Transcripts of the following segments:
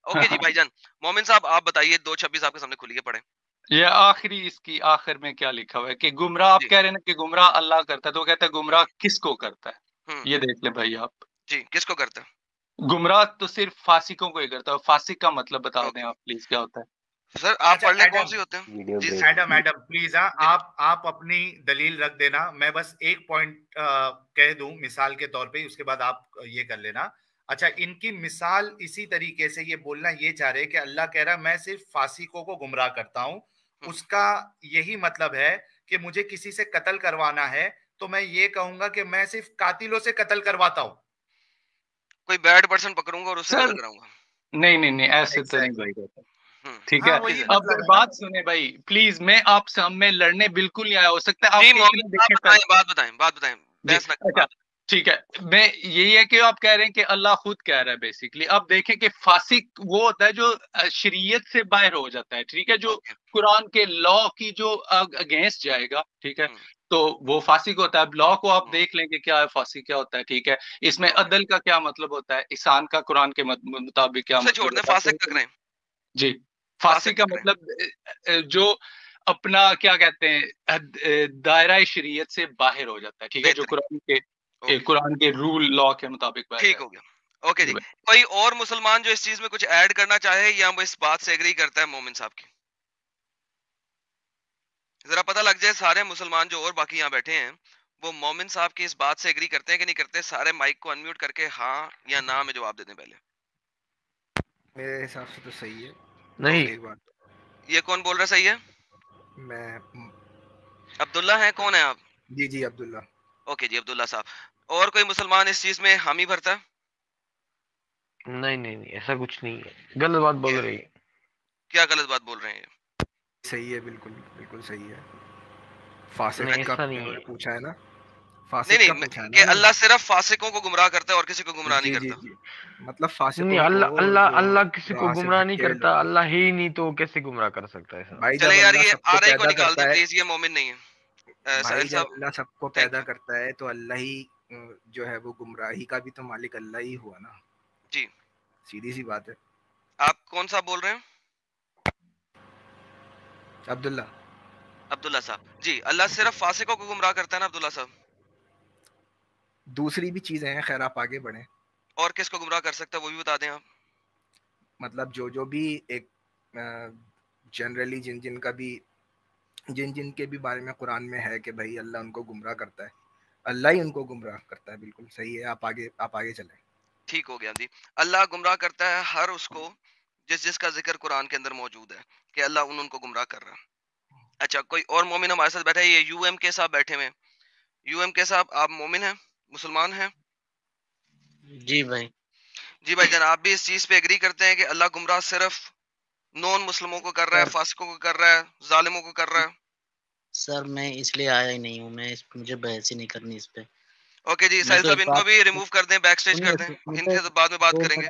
Okay جی بھائی جان، مومن صاحب آپ بتائیے 2:26 آپ کے سامنے کھلی ہے، پڑھیں یہ آخری اس کی آخر میں کیا لکھا ہوا ہے کہ گمراہ، آپ جی۔ کہہ رہے ہیں نا کہ گمراہ اللہ کرتا ہے، تو وہ کہتا ہے گمراہ کس کو کرتا ہوں ہے؟ یہ دیکھ لیں بھائی آپ، جی، کس کو کرتا ہے؟ گمراہ تو صرف فاسقوں کو ہی کرتا ہے. فاسق کا مطلب بتا دیں اوکے آپ پلیز کیا ہوتا ہے. سر آپ اچھا پڑھ لیں کون ایڈم، سی ہوتے ہیں ویڈیو جی بریک. ایڈم پلیز جی جی آپ اپنی دلیل رکھ دینا. میں بس ایک پوائنٹ کہہ دوں مثال کے طور پہ، اس کے بعد آپ یہ کر لینا. اچھا، ان کی مثال اسی طریقے سے یہ بولنا یہ چاہ رہے کہ اللہ کہہ رہا میں صرف فاسقوں کو گمراہ کرتا ہوں. اس کا یہی مطلب ہے کہ مجھے کسی سے قتل کروانا ہے تو میں یہ کہوں گا کہ میں صرف قاتلوں سے قتل کرواتا ہوں. کوئی بیڈ پرسن پکڑوں گا اور اس سے سر قتل کراؤں گا. نہیں ایسے تو نہیں بھائی ہوتا. ٹھیک ہے، ہاں جی وہی سر. اب مطلب ہے نا. بات سنیں بھائی پلیز، میں آپ سے ہم میں لڑنے بالکل نہیں آیا. ہو سکتا ہے جی آپ کے مومن اتنے صاحب دیکھیں بتائیں، پہلے بات بتائیں جی. بحث نہ کریں، اچھا ٹھیک ہے، میں یہی ہے کہ آپ کہہ رہے ہیں کہ اللہ خود کہہ رہا ہے بیسیکلی. اب دیکھیں کہ فاسق وہ ہوتا ہے جو شریعت سے باہر ہو جاتا ہے، ٹھیک ہے، جو اوکے قرآن کے لا کی جو اگینسٹ جائے گا، ٹھیک ہے، تو وہ فاسق ہوتا ہے. اب لا کو آپ دیکھ لیں کہ کیا ہے فاسق کیا ہوتا ہے. ٹھیک ہے، اس میں عدل کا کیا مطلب ہوتا ہے، احسان کا قرآن کے مطابق کیا اسے چھوڑ مطلب دیں، ہوتا فاسق تک ہے. رہیں، جی، فاسق فاسق کا تک رہیں. مطلب جو اپنا کیا کہتے ہیں دائرہ شریعت سے باہر ہو جاتا ہے، ٹھیک ہے، جو بہترین، اوکے قرآن کے رول لا کے مطابق باہر ٹھیک ہے. ہو گیا. اوکے جی، کوئی اور مسلمان جو اس چیز میں کچھ ایڈ کرنا چاہے یا وہ اس بات سے ایگری کرتا ہے مومن صاحب کی؟ ذرا پتہ لگ جائے سارے مسلمان جو اور باقی یہاں بیٹھے ہیں وہ مومن صاحب کی اس بات سے ایگری کرتے ہیں کہ نہیں کرتے. سارے مائک کو انمیوٹ کر کے ہاں یا نہ میں جواب دے دیں پہلے. میرے حساب سے تو صحیح ہے. نہیں ایک بات یہ کون بول رہا ہے صحیح ہے؟ میں عبداللہ ہیں، کون ہیں آپ؟ جی عبداللہ. اوکے جی عبداللہ صاحب. اور کوئی مسلمان اس چیز میں حامی بھرتا ہے؟ نہیں ایسا کچھ نہیں ہے، غلط بات بول رہی ہے. کیا غلط بات بول رہے ہیں یہ؟ صحیح ہے، بالکل صحیح ہے. فاسق نہیں کا ایسا نہیں ہے. پوچھا ہے نا، نہیں فاسق کا نہیں پوچھا ہے نا کہ انہوں اللہ صرف فاسقوں کو گمراہ کرتا ہے اور کسی کو گمراہ نہیں نے. کرتا. جی مطلب نہیں، فاسقوں کو جو اللہ کسی کو راہ سے گمراہ نہیں بھٹکے ہوئے کرتا. لوگ ہیں. اللہ ہی نہیں تو کیسے گمراہ کر سکتا ہے صاحب؟ بھائی چلے جب یار اللہ یہ سب کو آر آئی کو پیدا نکال دیں کرتا ہے، پلیز، یہ مومن نہیں ہے. بھائی ساحل جب صاحب اللہ سب کو تھینک پیدا یو. کرتا ہے تو اللہ ہی جو ہے وہ گمراہی کا بھی تو مالک اللہ ہی ہوا نا. جی سیدھی سی بات ہے. آپ کون سا بول رہے ہیں؟ عبداللہ. عبداللہ صاحب. جی اللہ صرف فاسقوں کو گمراہ کرتا ہے نا عبداللہ صاحب؟ دوسری بھی چیزیں ہیں، خیر آپ آگے بڑھیں. اور کس کو گمراہ کر سکتا ہے وہ بھی بتا دیں آپ. مطلب جو بھی ایک جنرلی جن کے بھی بارے میں قرآن میں ہے کہ بھائی اللہ ان کو گمراہ کرتا ہے، اللہ ہی ان کو گمراہ کرتا ہے. بالکل صحیح ہے. آپ آگے چلیں. ٹھیک ہو گیا جی. اللہ گمراہ کرتا ہے ہر اس کو جس کا ذکر قرآن کے اندر موجود ہے کہ اللہ ان کو گمراہ کر رہا ہے. اچھا، کوئی اور مومن ہمارے ساتھ بیٹھا ہے؟ یہ یو ایم کے صاحب بیٹھے ہوئے. یو ایم کے صاحب آپ مومن ہیں، مسلمان ہیں؟ جی بھائی. جی بھائی جان، آپ بھی اس چیز پہ ایگری کرتے ہیں کہ اللہ گمراہ صرف نون مسلموں کو کر رہا ہے، سر فاسقوں کو کر رہا ہے، ظالموں کو کر رہا ہے؟ سر میں اس لیے آیا ہی نہیں ہوں، مجھے بحث ہی نہیں کرنی اس پہ. اوکے جی میں ساحل تو صاحب ایک ان کو بات بھی ریموو کر دیں، بیک سٹیج کر سنیے، دیں، ان کے ساتھ بعد میں بات دو کریں گے.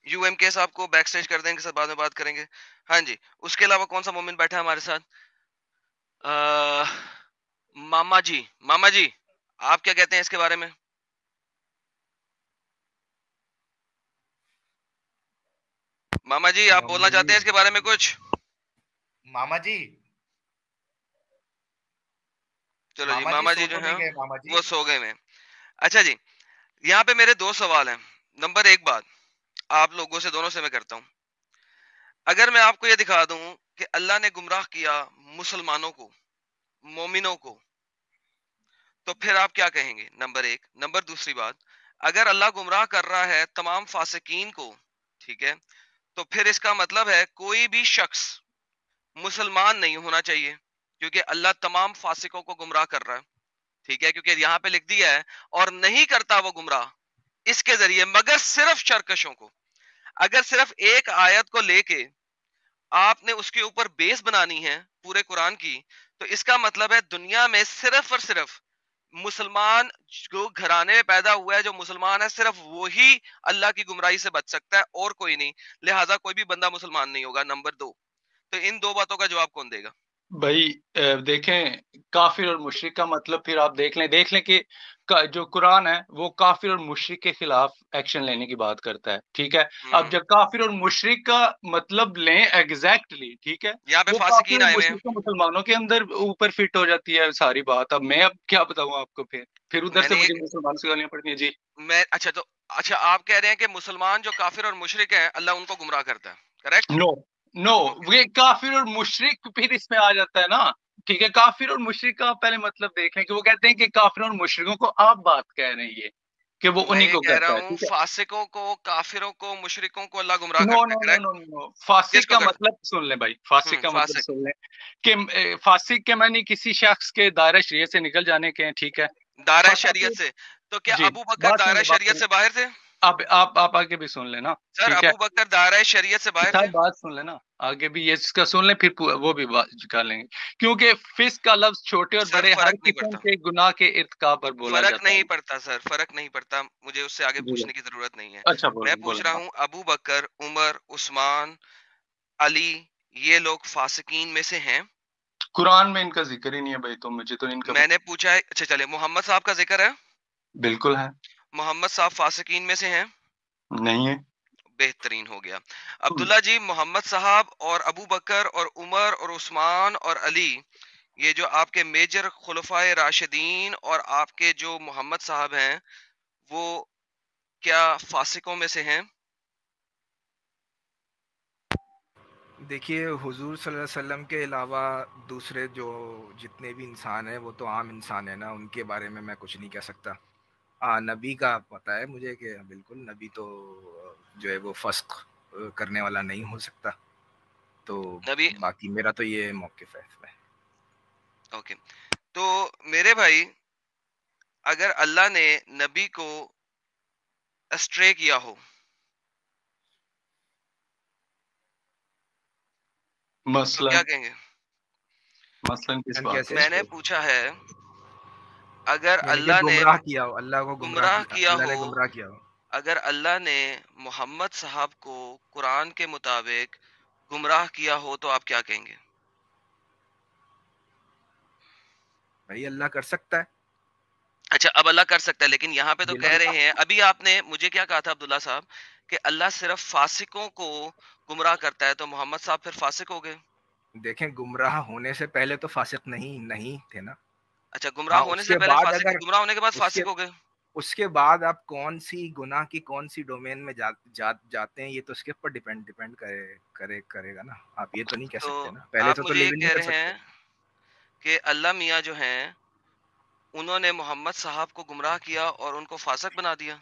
یو ایم کے صاحب کو بیک سٹیج کر دیں، ان کے ساتھ بعد میں بات کریں گے. ہاں جی. اس کے علاوہ کون سا مومن بیٹھا ہے ہمارے ساتھ؟ ماما جی آپ کیا کہتے ہیں اس کے بارے میں؟ ماما جی آپ بولنا چاہتے ہیں اس کے بارے میں کچھ؟ ماما جی، چلو جی، ماما جی سو جو تو ہیں نہیں گئے ماما جی؟ وہ سو گئے میں. اچھا جی، یہاں پہ میرے دو سوال ہیں. نمبر ایک بات آپ لوگوں سے دونوں سے میں کرتا ہوں. اگر میں آپ کو یہ دکھا دوں کہ اللہ نے گمراہ کیا مسلمانوں کو، مومنوں کو، تو پھر آپ کیا کہیں گے؟ نمبر ایک. نمبر دوسری بات، اگر اللہ گمراہ کر رہا ہے تمام فاسقین کو، ٹھیک ہے، تو پھر اس کا مطلب ہے کوئی بھی شخص مسلمان نہیں ہونا چاہیے کیونکہ اللہ تمام فاسقوں کو گمراہ کر رہا ہے. ٹھیک ہے، کیونکہ یہاں پہ لکھ دیا ہے اور نہیں کرتا وہ گمراہ اس کے ذریعے مگر صرف شرکشوں کو. اگر صرف ایک آیت کو لے کے آپ نے اس کے اوپر بیس بنانی ہے پورے قرآن کی، تو اس کا مطلب ہے دنیا میں صرف اور صرف مسلمان جو گھرانے میں پیدا ہوا ہے، جو مسلمان ہے، صرف وہی اللہ کی گمراہی سے بچ سکتا ہے اور کوئی نہیں. لہٰذا کوئی بھی بندہ مسلمان نہیں ہوگا. نمبر دو، تو ان دو باتوں کا جواب کون دے گا؟ بھائی دیکھیں کافر اور مشرک کا مطلب پھر آپ دیکھ لیں کہ جو قرآن ہے وہ کافر اور مشرک کے خلاف ایکشن لینے کی بات کرتا ہے، ٹھیک ہے. اب جب کافر اور مشرک کا مطلب لیں ایگزیکٹلی، ٹھیک ہے، یہاں پہ وہ کافر فاسقین اور آئے ہوئے ہیں. مشرک تو مسلمانوں کے اندر اوپر فٹ ہو جاتی ہے ساری بات. اب میں کیا بتاؤں آپ کو، پھر ادھر میں سے نے مجھے مسلمان سے گالیاں پڑتی ہیں. جی اچھا آپ کہہ رہے ہیں کہ مسلمان جو کافر اور مشرک ہیں اللہ ان کو گمراہ کرتا ہے، کریکٹ؟ نو یہ کافر اور مشرک پھر اس میں آ جاتا ہے نا، ٹھیک ہے. کافر اور مشرک کا پہلے مطلب دیکھ لیں کہ وہ کہتے ہیں کہ کافروں اور مشرکوں کو آپ بات کہہ رہے ہیں یہ کہ وہ میں انہی یہ کو کہہ رہا کرتا ہے، ہوں ٹھیک ہے. فاسقوں کو، کافروں کو، مشرکوں کو اللہ گمراہ نو کرتا نو ہے، نو کریکٹ؟ نو نو فاسق کس کو کا کرتا مطلب سن لیں بھائی، فاسق ہے؟ کا مطلب فاسق سن لیں کہ فاسق کے معنی کسی شخص کے دائرہ شریعت سے نکل جانے کے ہیں، ٹھیک ہے. دائرہ فسق شریعت سے، تو کیا جی ابو بکر بات سن دائرہ لیں، شریعت سے باہر تھے؟ آپ آگے بھی سن لینا، سر ٹھیک ہے. ابو بکر دائرہ شریعت سے باہر تھے؟ صاحب بات سن لینا، آگے بھی یہ اس کا سن لیں، پھر وہ بھی بات کر لیں گے. کیونکہ فسق کا لفظ چھوٹے اور سر بڑے ہر فرق نہیں قسم پڑتا، کے گناہ کے ارتکاب پر بولا فرق جاتا نہیں ہے. پڑتا سر، فرق نہیں پڑتا، مجھے اس سے آگے جی پوچھنے کی ضرورت نہیں ہے. اچھا میں بولیں پوچھ رہا بولیں. ہوں ابو بکر، عمر، عثمان، علی، یہ لوگ فاسقین میں سے ہیں؟ قرآن میں ان کا ذکر ہی نہیں ہے بھائی، تو مجھے تو ان کا میں نے پوچھا ہے. اچھا چلے، محمد صاحب کا ذکر ہے؟ بالکل ہے. محمد صاحب فاسقین میں سے ہیں؟ نہیں ہے. بہترین ہو گیا. عبداللہ جی، محمد صاحب اور ابو بکر اور عمر اور عثمان اور علی، یہ جو آپ کے میجر خلفائے راشدین اور آپ کے جو محمد صاحب ہیں، وہ کیا فاسقوں میں سے ہیں؟ دیکھیے حضور صلی اللہ علیہ وسلم کے علاوہ دوسرے جو جتنے بھی انسان ہیں وہ تو عام انسان ہیں نا، ان کے بارے میں کچھ نہیں کہہ سکتا. نبی کا پتہ ہے مجھے کہ بالکل نبی تو جو ہے وہ فسق کرنے والا نہیں ہو سکتا. تو نبی، باقی میرا تو یہ موقف ہے اس میں. اوکے. تو میرے بھائی، اگر اللہ نے نبی کو اسٹرے کیا ہو، تو مثلا کیا کہیں گے؟ کس بات کیسے پہ؟ میں نے پوچھا ہے اگر یعنی کہ اللہ نے گمراہ کیا ہو، اللہ کو گمراہ کیا اللہ ہو، نے گمراہ کیا ہو. اگر اللہ نے محمد صاحب کو قرآن کے مطابق گمراہ کیا ہو تو آپ کیا کہیں گے؟ بھائی اللہ کر سکتا ہے. اچھا اب اللہ کر سکتا ہے، لیکن یہاں پہ تو کہہ بالکل. رہے ہیں، ابھی آپ نے مجھے کیا کہا تھا عبداللہ صاحب، کہ اللہ صرف فاسقوں کو گمراہ کرتا ہے، تو محمد صاحب پھر فاسق ہو گئے. دیکھیں گمراہ ہونے سے پہلے تو فاسق نہیں تھے نا. اچھا گمراہ ہاں ہونے اس سے کے پہلے بعد فاسق تھے، اگر گمراہ ہونے کے بعد اس کے فاسق ہو گئے. اس کے بعد آپ کون سی گناہ کی کون سی ڈومین میں جاتے ہیں یہ تو اس کے اوپر ڈیپینڈ کرے گا نا. آپ یہ تو نہیں کہہ تو سکتے نا، پہلے آپ تو مجھے یہ لیبل نہیں کہہ کر رہے سکتے. ہیں کہ اللہ میاں جو ہیں انہوں نے محمد صاحب کو گمراہ کیا اور ان کو فاسق بنا دیا.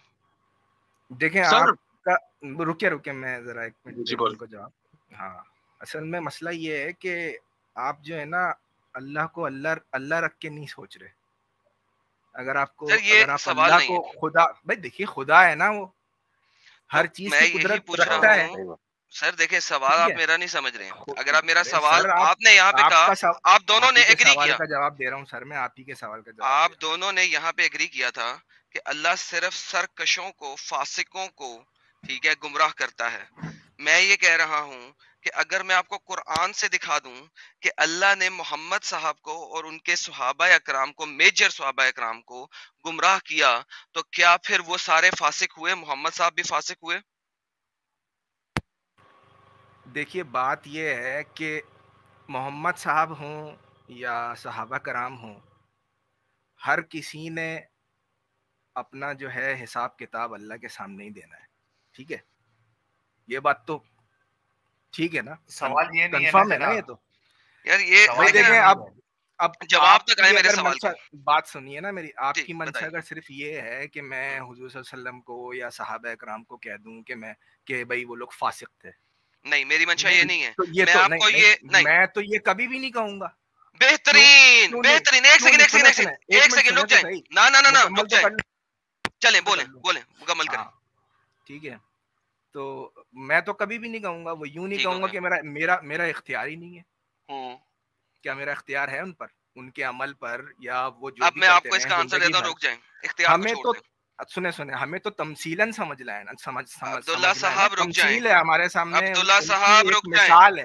دیکھیں سر آپ کا رکے میں ذرا ایک منٹ جی دے دوں بول. ان کو جواب. ہاں اصل میں مسئلہ یہ ہے کہ آپ جو ہے نا اللہ کو اللہ رکھ کے نہیں سوچ رہے. سر یہ اگر آپ سوال اللہ نہیں کو ہے. خدا، بھائی دیکھیے خدا ہے نا، وہ تو ہر چیز میں کی یہی قدرت پوچھ رکھتا رہا ہے. ہوں سر، دیکھیں سوال ٹھیک آپ ہے. میرا نہیں سمجھ رہے ہیں. اگر آپ میرا ارے سوال، سر آپ نے یہاں پہ کہا، آپ دونوں نے ہی کے ایگری سوال کیا، کا جواب دے رہا ہوں سر، میں آپ ہی کے سوال کا جواب آپ دے رہا ہوں. دونوں نے یہاں پہ ایگری کیا تھا کہ اللہ صرف سرکشوں کو، فاسقوں کو، ٹھیک ہے، گمراہ کرتا ہے. میں یہ کہہ رہا ہوں کہ اگر میں آپ کو قرآن سے دکھا دوں کہ اللہ نے محمد صاحب کو اور ان کے صحابہ اکرام کو، میجر صحابہ اکرام کو گمراہ کیا، تو کیا پھر وہ سارے فاسق ہوئے؟ محمد صاحب بھی فاسق ہوئے؟ دیکھیے بات یہ ہے کہ محمد صاحب ہوں یا صحابہ کرام ہوں، ہر کسی نے اپنا جو ہے حساب کتاب اللہ کے سامنے ہی دینا ہے. ٹھیک ہے، یہ بات تو ٹھیک ہے نا، سوال یہ نہیں ہے کنفرم ہے نا جناب. یہ تو. یار یہ بھائی دیکھیں نا، دیکھیں اب جواب آپ تک آئے کی میرے اگر سوال منشا، کا. بات سنیے نا میری، آپ جی کی منشا بتائیے. اگر صرف یہ ہے کہ میں حضور صلی اللہ علیہ وسلم کو یا صحابہ اکرام کو کہہ دوں کہ بھائی وہ لوگ فاسق تھے، نہیں، میری منشا یہ نہیں ہے. تو یہ میں تو آپ نہیں کو یہ نہیں. میں تو یہ کبھی بھی نہیں کہوں گا. بہترین کیوں نہیں بہترین. ایک کیوں سیکنڈ نہیں ایک سیکنڈ سنیں ایک منٹ سیکنڈ سنیں رک تو جائیں. صحیح، نہ مکمل رک تو جائیں. کر لوں چلیں تو کر لوں. بولیں مکمل کریں. ہاں ٹھیک ہے، تو میں تو کبھی بھی نہیں کہوں گا، وہ یوں نہیں ٹھیک ہو کہوں گا گیا. کہ میرا اختیار ہی نہیں ہے. ہوں. کیا میرا اختیار ہے ان پر، ان کے عمل پر، یا وہ جو اب بھی میں آپ کرتے کو اس رہے کا آنسر زندگی دیتا ہوں، بھر؟ رک جائیں، اختیار کو ہمیں چھوڑ تو دیں. سنیں ہمیں تو تمثیلاً عبداللہ سمجھنا ہے نا، صاحب رک جائیں. تمثیل ہے ہمارے سامنے، عبداللہ ان کی صاحب ایک رک جائیں. مثال ہے.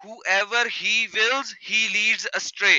Whoever he wills he leads astray।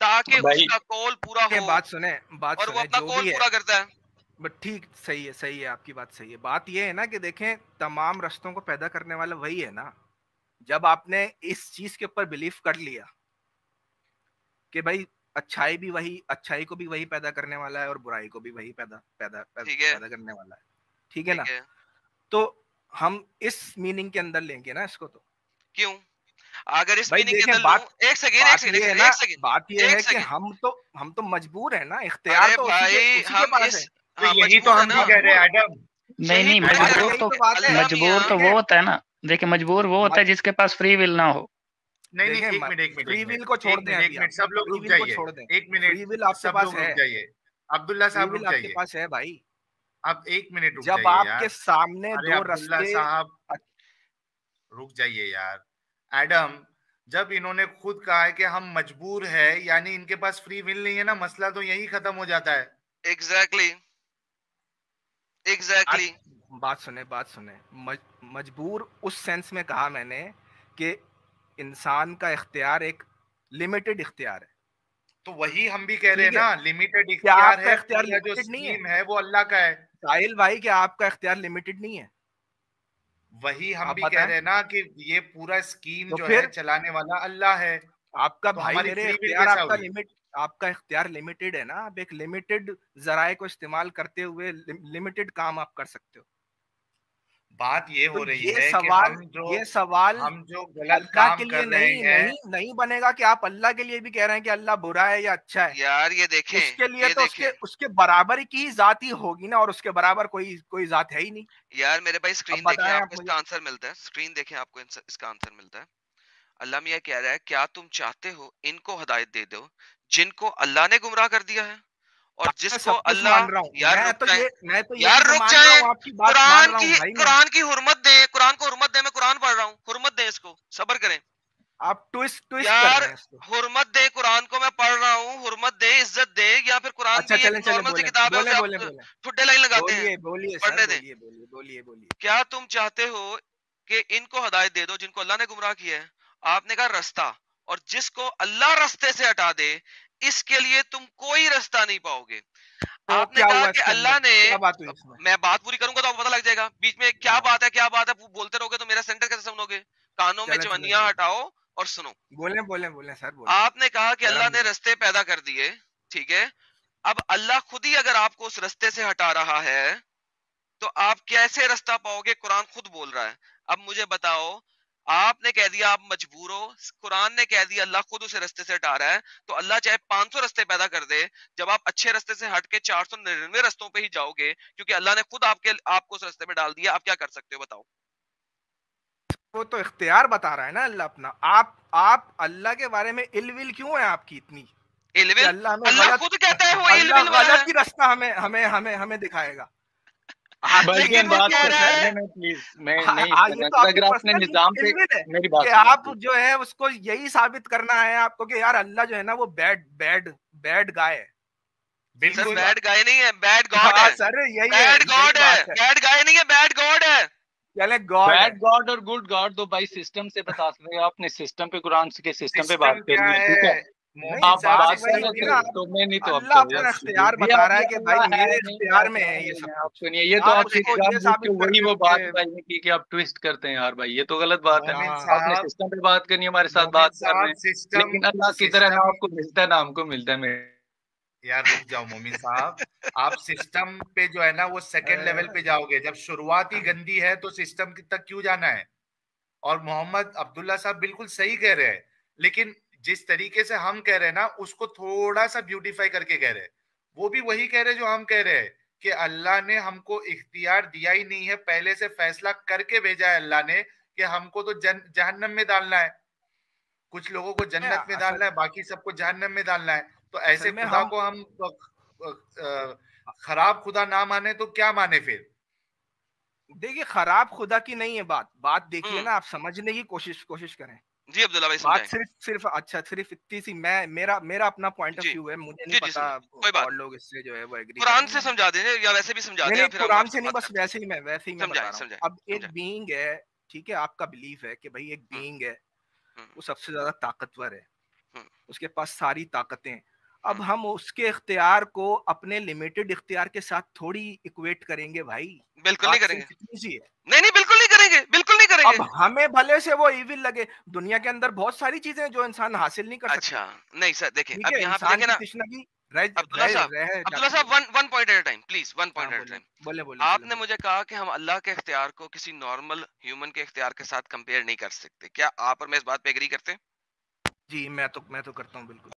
تاکہ بھائی اس کا قول پورا ہو بات سنیں اور وہ اپنا جو قول بھی پورا کرتا ہے. بٹ ٹھیک صحیح ہے آپ کی بات صحیح ہے. بات یہ ہے نا کہ دیکھیں تمام رستوں کو پیدا کرنے والا وہی ہے نا. جب آپ نے اس چیز کے اوپر بلیف کر لیا کہ بھائی اچھائی کو بھی وہی پیدا کرنے والا ہے اور برائی کو بھی وہی پیدا کرنے والا ہے, ٹھیک ہے نا, تو ہم اس میننگ کے اندر لیں گے نا اس کو. تو کیوں اگر اس بھائی میننگ کے دیکھیں اندر لوں, ایک سیکنڈ بات یہ ہے کہ ہم تو مجبور ہیں نا, اختیار ارے تو بھائی اسی کے ہم پاس اس ہے. یہی تو ہم بھی کہہ رہے ہیں ایڈم. نہیں مجبور تو وہ ہوتا ہے نا. دیکھیں مجبور وہ ہوتا ہے جس کے پاس فری ول نہ ہو. نہیں ایک منٹ فری ول کو چھوڑ دیں, ایک منٹ سب لوگ رک جائیے, ایک فری ول منٹ آپ کے سب پاس لوگ ہے, رک جائیے, عبداللہ صاحب رک آپ کے جائیے, پاس ہے بھائی. اب ایک منٹ رک جب جائیے آپ یار, کے سامنے ارے دو عبداللہ رستے, صاحب رک جائیے یار. ایڈم جب انہوں نے خود کہا ہے کہ ہم مجبور ہے, یعنی ان کے پاس فری ول نہیں ہے نا, مسئلہ تو یہی ختم ہو جاتا ہے. ایگزیکٹلی بات سنیں مجبور اس سینس میں کہا میں نے کہ انسان کا اختیار ایک لمیٹڈ اختیار ہے. تو وہی ہم بھی کہہ رہے ہیں نا, لمیٹڈ کیا اختیار آپ کا ہے, اختیار پورا جو لمیٹڈ نہیں ہے؟ اسکیم ہے وہ اللہ کا ہے. ساحل بھائی کہ آپ کا اختیار لمیٹڈ نہیں ہے؟ وہی ہم آپ بھی کہہ بتائیں رہے ہیں نا کہ یہ پورا اسکیم تو جو پھر ہے چلانے والا اللہ ہے. آپ کا تو بھائی ہماری میرے فری ول اختیار کیسا ہوئی؟ آپ کا اختیار لمیٹڈ ہے نا. آپ ایک لمیٹڈ ذرائع کو استعمال کرتے ہوئے لمیٹڈ کام آپ کر سکتے ہو. بات یہ ہو رہی ہے کہ یہ سوال ہم جو غلط اللہ کام کے لیے کر رہے ہیں, نہیں بنے گا کہ آپ اللہ کے لیے بھی کہہ رہے ہیں کہ اللہ برا ہے یا اچھا ہے. یار یہ دیکھیں, اس کے لیے تو اس کے برابر کی ذات ہی ہوگی نا, اور اس کے برابر کوئی ذات ہے ہی نہیں. یار میرے بھائی اسکرین دیکھیں, آپ کو اس کا آنسر ملتا ہے. اسکرین دیکھیں, آپ کو اس کا آنسر ملتا ہے. اللہ میاں کہہ رہا ہے کیا تم چاہتے ہو ان کو ہدایت دے دو جن کو اللہ نے گمراہ کر دیا ہے, اور جس کو اللہ, یار رک جائیں, قرآن کی حرمت دیں, قرآن کو حرمت دیں. میں قرآن پڑھ رہا ہوں, حرمت دیں اس کو, صبر کریں. آپ ٹویسٹ یار حرمت دیں قرآن کو, میں پڑھ رہا ہوں, حرمت دیں, عزت دیں. یا پھر قرآن بھی ایک نارمل سی کتاب ہے, اسے آپ ٹھڈے لائن لگاتے ہیں, پڑھنے دیں. کیا تم چاہتے ہو کہ ان کو ہدایت دے دو جن کو اللہ نے گمراہ کیا ہے؟ آپ نے کہا رستہ, اور جس کو اللہ رستے سے ہٹا دے اس کے لیے تم کوئی رستہ نہیں پاؤ گے. آپ نے کہا کہ اللہ نے, میں بات پوری کروں گا تو آپ کو پتہ لگ جائے گا. بیچ میں کیا بات ہے بولتے رہو گے تو میرا سینٹر کیسے سنو گے؟ کانوں میں چونیاں ہٹاؤ اور سنو. بولیں سر. آپ نے کہا کہ اللہ نے رستے پیدا کر دیے, ٹھیک ہے. اب اللہ خود ہی اگر آپ کو اس رستے سے ہٹا رہا ہے تو آپ کیسے رستہ پاؤ گے؟ قرآن خود بول رہا ہے. اب مجھے بتاؤ, آپ نے کہہ دیا آپ مجبور ہو, قرآن نے کہہ دیا اللہ خود اسے رستے سے ہٹا رہا ہے, تو اللہ چاہے 500 رستے پیدا کر دے, جب آپ اچھے رستے سے ہٹ کے 499 رستوں پہ ہی جاؤ گے, کیونکہ اللہ نے خود آپ کو اس رستے پہ ڈال دیا. آپ کیا کر سکتے ہو بتاؤ؟ وہ تو اختیار بتا رہا ہے نا اللہ اپنا. آپ اللہ کے بارے میں الول کیوں ہے آپ کی اتنی؟ اللہ خود کہتا ہے وہ الول غلط کی رستہ ہمیں دکھائے گا. آپ جو ہے اس کو یہی ثابت کرنا ہے آپ کو کہ یار اللہ جو ہے نا وہ بیڈ گائے ہے. بالکل بیڈ گائے نہیں ہے, بیڈ گاڈ ہے. سر یہی بیڈ گاڈ ہے, بیڈ گائے نہیں ہے, بیڈ گاڈ ہے. بیڈ گاڈ اور گڈ گاڈ تو بھائی سسٹم سے بتا سکتے ہیں. آپ نے سسٹم پہ, قرآن کے سسٹم پہ بات کرنی ہے, ٹھیک ہے. آپ بات کر رہے تھے تو میں نہیں, تو اللہ اپنا اختیار بتا رہا ہے کہ بھائی میرے اختیار میں ہے یہ سب. آپ سنیے, یہ تو آپ وہی وہ بات بھائی کی کہ آپ ٹویسٹ کرتے ہیں یار بھائی, یہ تو غلط بات ہے. آپ نے سسٹم پہ بات کرنی ہے, ہمارے ساتھ بات کر رہے ہیں, لیکن اللہ کی طرح نہ آپ کو ملتا ہے نہ ہم کو ملتا ہے. یار رک جاؤ مومن صاحب, آپ سسٹم پہ جو ہے نا وہ سیکنڈ لیول پہ جاؤ گے. جب شروعات ہی گندی ہے تو سسٹم تک کیوں جانا ہے؟ اور محمد عبداللہ صاحب بالکل صحیح کہہ رہے ہیں, لیکن جس طریقے سے ہم کہہ رہے ہیں نا اس کو تھوڑا سا بیوٹیفائی کر کے کہہ رہے ہیں. وہ بھی وہی کہہ رہے جو ہم کہہ رہے ہیں کہ اللہ نے ہم کو اختیار دیا ہی نہیں ہے, پہلے سے فیصلہ کر کے بھیجا ہے اللہ نے کہ ہم کو تو جہنم میں ڈالنا ہے, کچھ لوگوں کو جنت میں ڈالنا ہے, باقی سب کو جہنم میں ڈالنا ہے. تو ایسے خدا کو ہم خراب خدا نہ مانے تو کیا مانے پھر؟ دیکھیے خراب خدا کی نہیں ہے بات دیکھیے نا, آپ سمجھنے کی کوشش کریں. جی عبداللہ بھائی بات صرف اتنی سی, میرا اپنا پوائنٹ آف ویو ہے, مجھے نہیں پتا اور لوگ اس سے جو ہے وہ ایگری قرآن سے سمجھا دیں یا ویسے بھی سمجھا دیں. قرآن سے نہیں, بس ویسے ہی میں بتا رہا ہوں. اب ایک بینگ ہے, ٹھیک ہے, آپ کا بلیف ہے کہ بھائی ایک بینگ ہے وہ سب سے زیادہ طاقتور ہے, اس کے پاس ساری طاقتیں. اب ہم اس کے اختیار کو اپنے لمیٹڈ اختیار کے ساتھ تھوڑی ایکویٹ کریں گے بھائی. بالکل نہیں کریں گے. کتنی سی ہے. نہیں بالکل نہیں کریں گے, بالکل نہیں کریں گے. اب ہمیں بھلے سے وہ ایول لگے, دنیا کے اندر بہت ساری چیزیں جو انسان حاصل نہیں کر سکتا. اچھا نہیں سر دیکھیں اب یہاں پہ انسان دیکھیں نا کی تشنگی. عبداللہ صاحب one point at a time please, one point at a time. بولے آپ نے مجھے کہا کہ ہم اللہ کے اختیار کو کسی نارمل ہیومن کے اختیار کے ساتھ کمپیئر نہیں کر سکتے. کیا آپ اور میں اس بات پہ ایگری کرتے ہیں؟ جی میں تو کرتا ہوں بالکل.